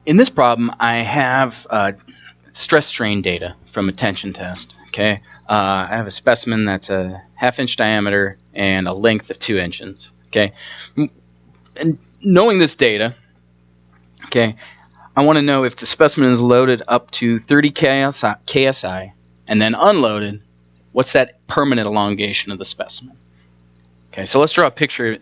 In this problem, I have stress strain data from a tension test. Okay, I have a specimen that's a 1/2 inch diameter and a length of 2 inches. Okay, and knowing this data, okay, I want to know if the specimen is loaded up to 30 KSI and then unloaded, what's that permanent elongation of the specimen? Okay, so let's draw a picture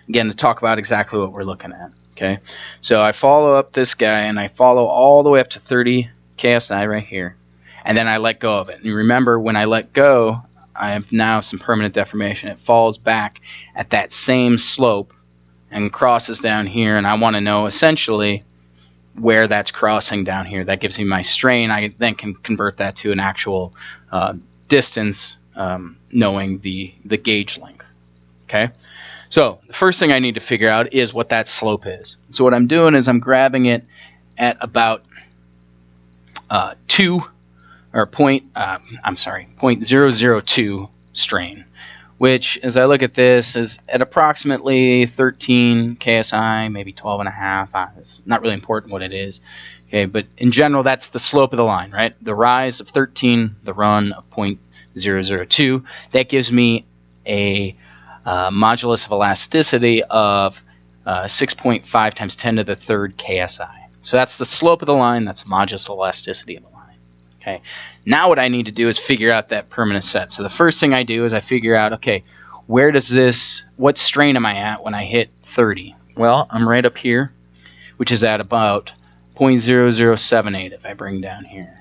again to talk about exactly what we're looking at. Okay, so I follow up this guy and I follow all the way up to 30 KSI right here, and then I let go of it. And remember, when I let go, I have now some permanent deformation. It falls back at that same slope and crosses down here, and I want to know essentially where that's crossing down here. That gives me my strain. I then can convert that to an actual distance, knowing the gauge length. Okay, so the first thing I need to figure out is what that slope is. So what I'm doing is I'm grabbing it at about 0.002 strain, which, as I look at this, is at approximately 13 KSI, maybe 12.5. It's not really important what it is. Okay, but in general, that's the slope of the line, right? The rise of 13, the run of 0.002. That gives me a modulus of elasticity of 6.5 times 10 to the third KSI. So that's the slope of the line. That's modulus elasticity of the line. Okay. Now what I need to do is figure out that permanent set. So the first thing I do is I figure out, okay, what strain am I at when I hit 30? Well, I'm right up here, which is at about 0.0078 if I bring down here.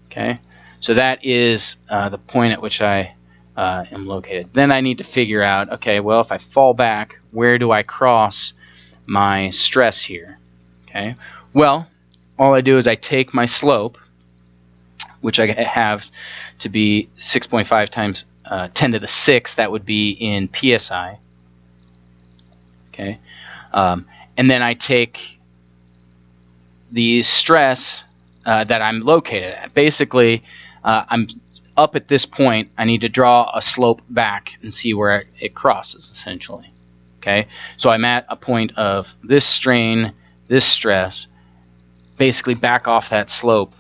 Okay. So that is the point at which I am located. Then I need to figure out, okay, well, if I fall back, where do I cross my stress here? Okay. Well, all I do is I take my slope, which I have to be 6.5 times 10 to the 6th. That would be in PSI. Okay. And then I take the stress that I'm located at. Basically, I'm up at this point. I need to draw a slope back and see where it crosses, essentially. Okay. So I'm at a point of this strain, this stress, basically back off that slope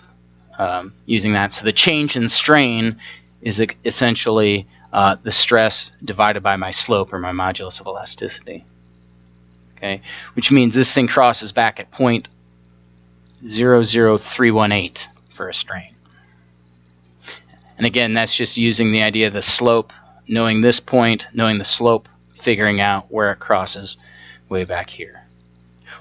using that. So the change in strain is essentially the stress divided by my slope, or my modulus of elasticity. Okay, which means this thing crosses back at 0.00318 for a strain. And again, that's just using the idea of the slope, knowing this point, knowing the slope, figuring out where it crosses way back here.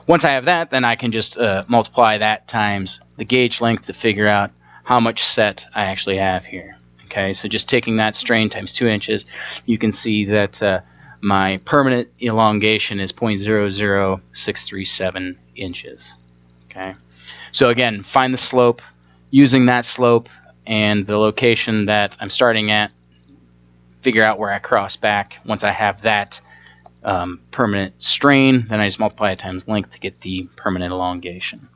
Once I have that, then I can just multiply that times the gauge length to figure out how much set I actually have here. Okay, so just taking that strain times 2 inches, you can see that my permanent elongation is 0.00637 inches. Okay, so again, find the slope, using that slope and the location that I'm starting at, figure out where I cross back. Once I have that permanent strain, then I just multiply it times length to get the permanent elongation.